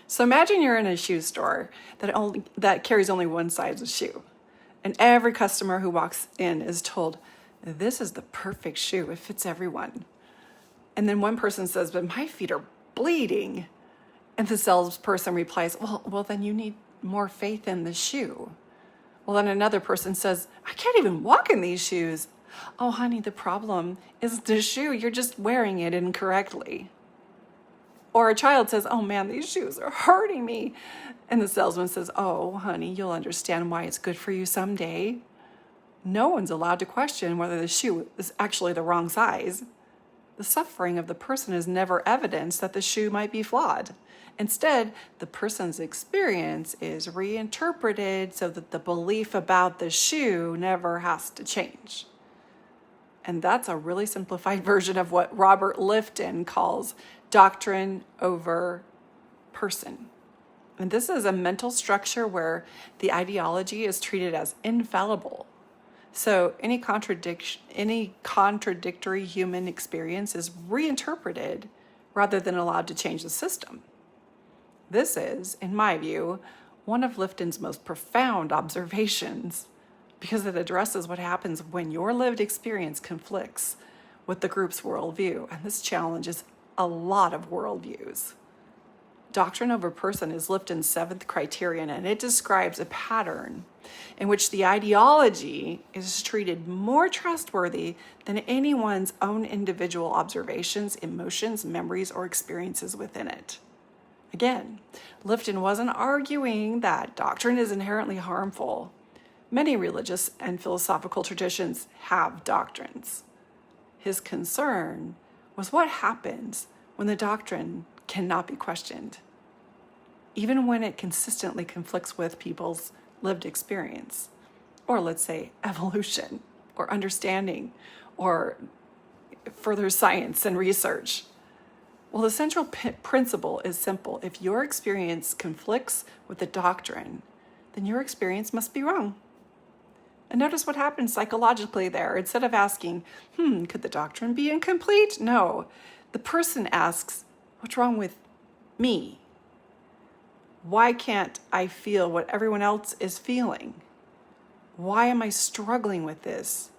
So imagine you're in a shoe store that carries only one size of shoe. And every customer who walks in is told, this is the perfect shoe. It fits everyone. And then one person says, but my feet are bleeding. And the salesperson replies, well, then you need more faith in the shoe. Well, then another person says, I can't even walk in these shoes. Oh, honey, the problem is the shoe. You're just wearing it incorrectly. Or a child says, oh man, these shoes are hurting me. And the salesman says, oh, honey, you'll understand why it's good for you someday. No one's allowed to question whether the shoe is actually the wrong size. The suffering of the person is never evidence that the shoe might be flawed. Instead, the person's experience is reinterpreted so that the belief about the shoe never has to change. And that's a really simplified version of what Robert Liftons calls doctrine over person. And this is a mental structure where the ideology is treated as infallible. So any contradictory human experience is reinterpreted rather than allowed to change the system. This is, in my view, one of Liftons' most profound observations because it addresses what happens when your lived experience conflicts with the group's worldview. And this challenges a lot of worldviews. Doctrine over person is Liftons' seventh criterion, and it describes a pattern in which the ideology is treated more trustworthy than anyone's own individual observations, emotions, memories, or experiences within it. Again, Lifton wasn't arguing that doctrine is inherently harmful. Many religious and philosophical traditions have doctrines. His concern was what happens when the doctrine cannot be questioned, even when it consistently conflicts with people's lived experience, or let's say evolution, or understanding, or further science and research. Well, the central principle is simple. If your experience conflicts with the doctrine, then your experience must be wrong. And notice what happens psychologically there. Instead of asking, could the doctrine be incomplete? No, the person asks, what's wrong with me? Why can't I feel what everyone else is feeling? Why am I struggling with this?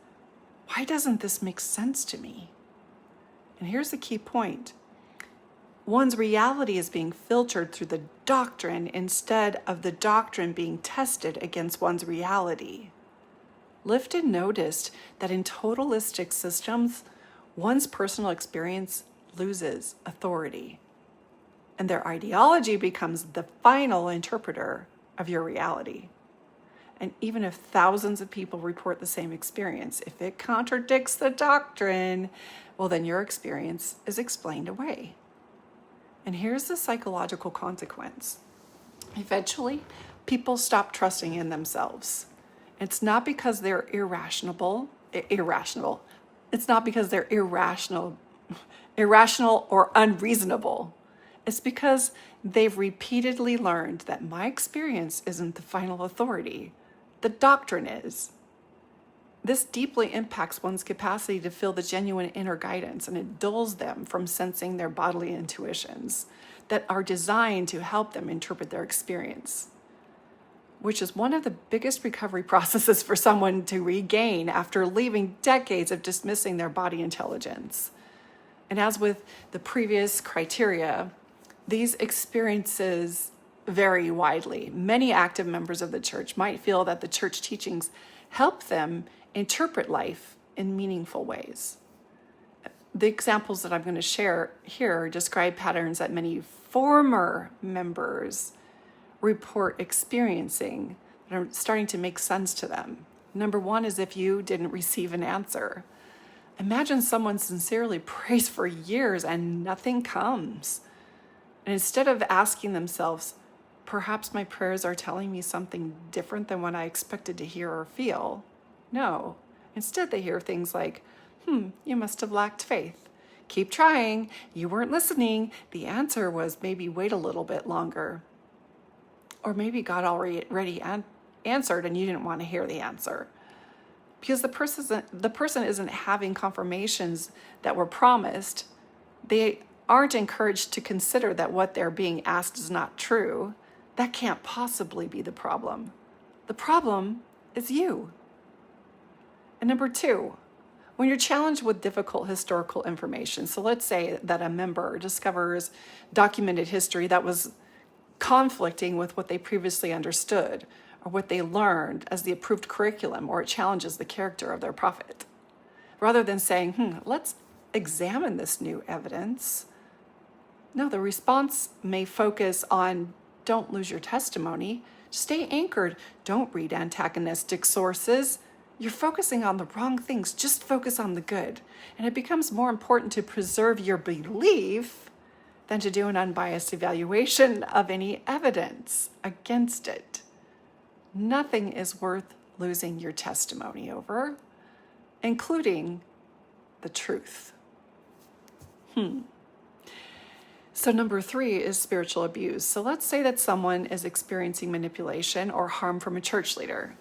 Why doesn't this make sense to me? And here's the key point. One's reality is being filtered through the doctrine instead of the doctrine being tested against one's reality. Lifton noticed that in totalistic systems, one's personal experience loses authority, and their ideology becomes the final interpreter of your reality. And even if thousands of people report the same experience, if it contradicts the doctrine, well, then your experience is explained away. And here's the psychological consequence. Eventually, people stop trusting in themselves. It's not because they're irrational. It's not because they're irrational or unreasonable. It's because they've repeatedly learned that my experience isn't the final authority. The doctrine is. This deeply impacts one's capacity to feel the genuine inner guidance, and it dulls them from sensing their bodily intuitions that are designed to help them interpret their experience, which is one of the biggest recovery processes for someone to regain after leaving decades of dismissing their body intelligence. And as with the previous criteria, these experiences vary widely. Many active members of the church might feel that the church teachings help them interpret life in meaningful ways. The examples that I'm going to share here describe patterns that many former members report experiencing that are starting to make sense to them. Number one is if you didn't receive an answer. Imagine someone sincerely prays for years and nothing comes. And instead of asking themselves, perhaps my prayers are telling me something different than what I expected to hear or feel. No, instead they hear things like, you must have lacked faith. Keep trying. You weren't listening. The answer was maybe wait a little bit longer. Or maybe God already answered and you didn't want to hear the answer. Because the person isn't having confirmations that were promised. They aren't encouraged to consider that what they're being asked is not true, that can't possibly be the problem. The problem is you. And number two, when you're challenged with difficult historical information, so let's say that a member discovers documented history that was conflicting with what they previously understood or what they learned as the approved curriculum, or it challenges the character of their prophet. Rather than saying, let's examine this new evidence, no, the response may focus on, don't lose your testimony, stay anchored, don't read antagonistic sources. You're focusing on the wrong things, just focus on the good. And it becomes more important to preserve your belief than to do an unbiased evaluation of any evidence against it. Nothing is worth losing your testimony over, including the truth. So number three is spiritual abuse. So let's say that someone is experiencing manipulation or harm from a church leader.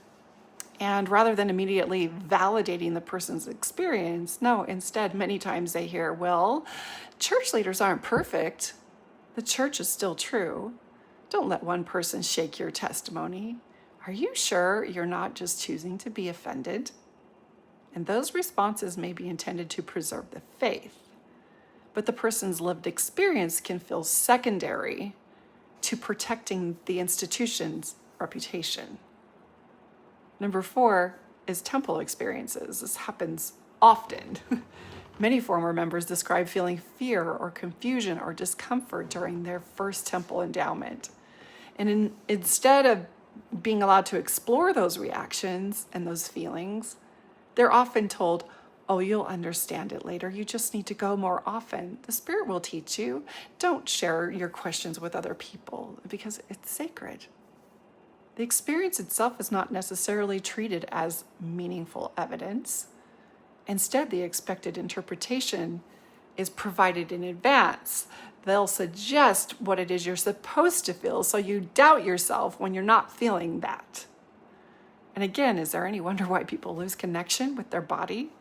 And rather than immediately validating the person's experience, no, instead, many times they hear, well, church leaders aren't perfect. The church is still true. Don't let one person shake your testimony. Are you sure you're not just choosing to be offended? And those responses may be intended to preserve the faith, but the person's lived experience can feel secondary to protecting the institution's reputation. Number four is temple experiences. This happens often. Many former members describe feeling fear or confusion or discomfort during their first temple endowment. And instead of being allowed to explore those reactions and those feelings, they're often told, oh, you'll understand it later. You just need to go more often. The Spirit will teach you. Don't share your questions with other people because it's sacred. The experience itself is not necessarily treated as meaningful evidence. Instead, the expected interpretation is provided in advance. They'll suggest what it is you're supposed to feel, so you doubt yourself when you're not feeling that. And again, is there any wonder why people lose connection with their body?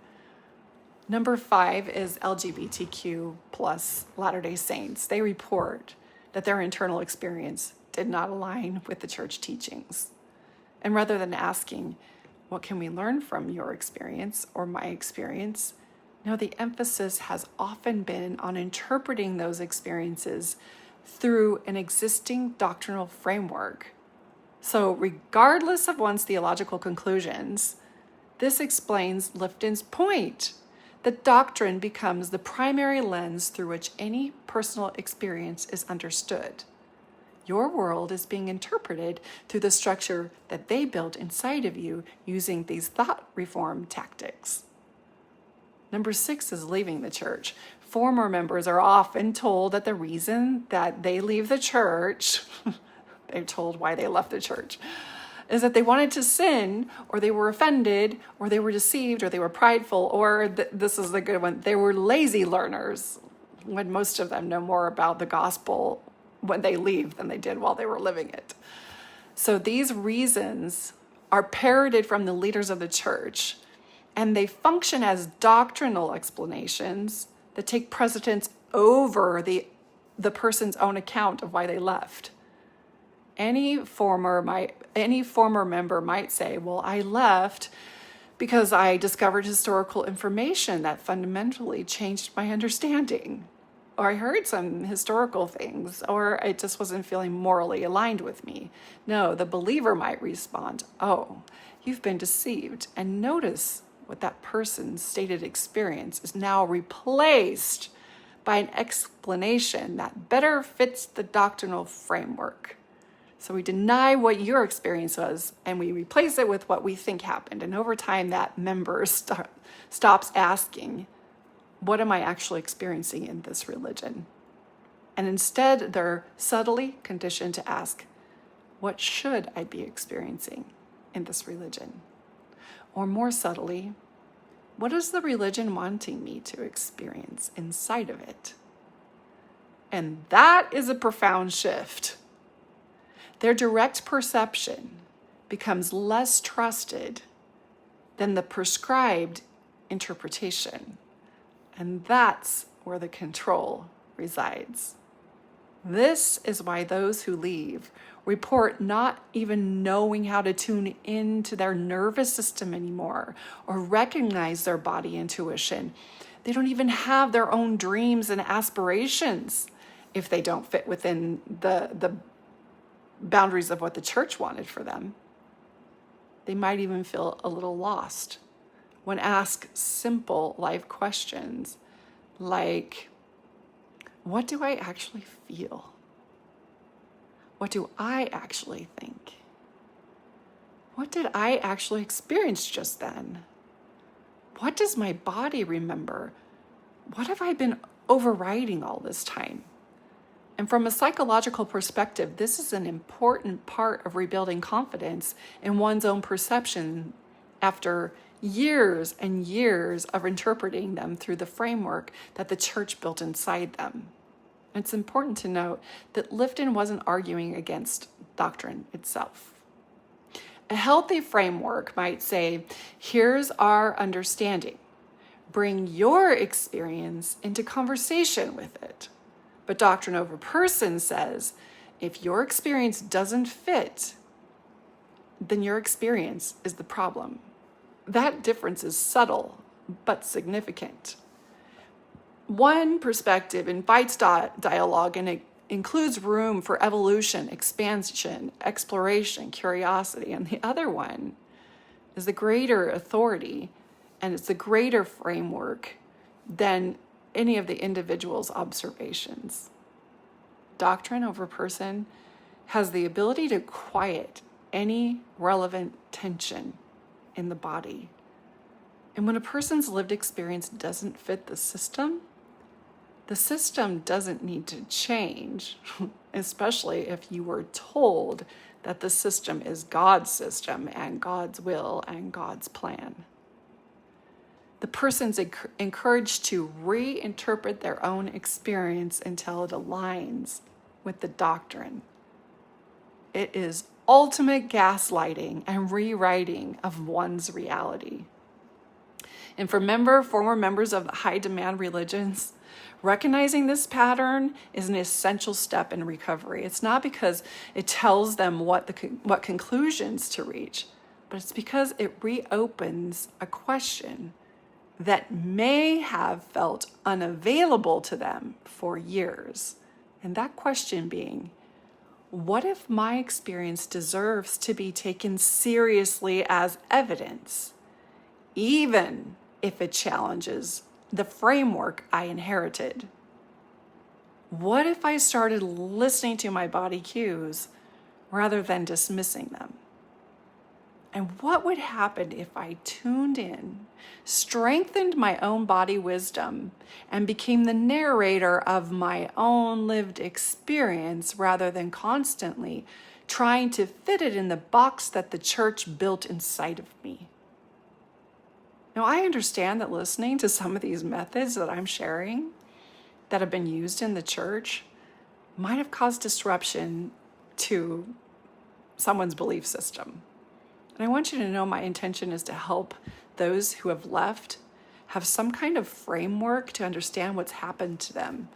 Number five is LGBTQ plus Latter-day Saints. They report that their internal experience did not align with the church teachings. And rather than asking, what can we learn from your experience or my experience? No, the emphasis has often been on interpreting those experiences through an existing doctrinal framework. So regardless of one's theological conclusions, this explains Lifton's point that doctrine becomes the primary lens through which any personal experience is understood. Your world is being interpreted through the structure that they built inside of you using these thought reform tactics. Number six is leaving the church. Former members are often told that the reason that they leave the church, they're told why they left the church, is that they wanted to sin, or they were offended, or they were deceived, or they were prideful, or this is the good one, they were lazy learners, when most of them know more about the gospel when they leave than they did while they were living it. So these reasons are parroted from the leaders of the church, and they function as doctrinal explanations that take precedence over the person's own account of why they left. Any former member might say, well, I left because I discovered historical information that fundamentally changed my understanding. Or I heard some historical things, or it just wasn't feeling morally aligned with me. No, the believer might respond, oh, you've been deceived. And notice what that person's stated experience is now replaced by an explanation that better fits the doctrinal framework. So we deny what your experience was, and we replace it with what we think happened. And over time, that member stops asking, what am I actually experiencing in this religion? And instead, they're subtly conditioned to ask, what should I be experiencing in this religion? Or more subtly, what is the religion wanting me to experience inside of it? And that is a profound shift. Their direct perception becomes less trusted than the prescribed interpretation. And that's where the control resides. This is why those who leave report not even knowing how to tune into their nervous system anymore or recognize their body intuition. They don't even have their own dreams and aspirations if they don't fit within the boundaries of what the church wanted for them. They might even feel a little lost when asked simple life questions like, what do I actually feel? What do I actually think? What did I actually experience just then? What does my body remember? What have I been overriding all this time? And from a psychological perspective, this is an important part of rebuilding confidence in one's own perception after years and years of interpreting them through the framework that the church built inside them. It's important to note that Lifton wasn't arguing against doctrine itself. A healthy framework might say, here's our understanding. Bring your experience into conversation with it. But Doctrine over Person says, if your experience doesn't fit, then your experience is the problem. That difference is subtle, but significant. One perspective invites dialogue and it includes room for evolution, expansion, exploration, curiosity. And the other one is the greater authority, and it's the greater framework than any of the individual's observations. Doctrine over Person has the ability to quiet any relevant tension in the body. And when a person's lived experience doesn't fit the system doesn't need to change, especially if you were told that the system is God's system and God's will and God's plan. The person's encouraged to reinterpret their own experience until it aligns with the doctrine. It is ultimate gaslighting and rewriting of one's reality. And for former members of high demand religions, recognizing this pattern is an essential step in recovery. It's not because it tells them what conclusions to reach, but it's because it reopens a question that may have felt unavailable to them for years. And that question being, what if my experience deserves to be taken seriously as evidence, even if it challenges the framework I inherited? What if I started listening to my body cues rather than dismissing them? And what would happen if I tuned in, strengthened my own body wisdom, and became the narrator of my own lived experience rather than constantly trying to fit it in the box that the church built inside of me? Now, I understand that listening to some of these methods that I'm sharing that have been used in the church might have caused disruption to someone's belief system. And I want you to know my intention is to help those who have left have some kind of framework to understand what's happened to them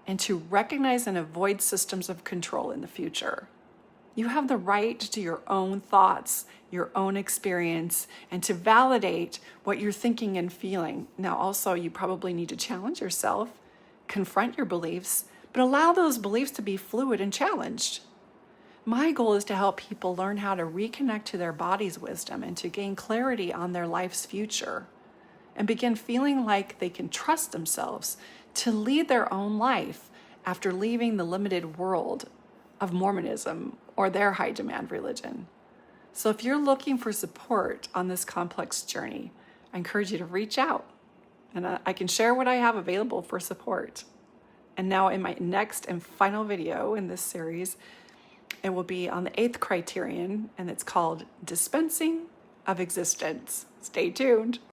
and to recognize and avoid systems of control in the future. You have the right to your own thoughts, your own experience, and to validate what you're thinking and feeling. Now, also, you probably need to challenge yourself, confront your beliefs, but allow those beliefs to be fluid and challenged. My goal is to help people learn how to reconnect to their body's wisdom and to gain clarity on their life's future and begin feeling like they can trust themselves to lead their own life after leaving the limited world of Mormonism or their high demand religion. So if you're looking for support on this complex journey, I encourage you to reach out and I can share what I have available for support. And now in my next and final video in this series, it will be on the 8th criterion, and it's called Dispensing of Existence. Stay tuned.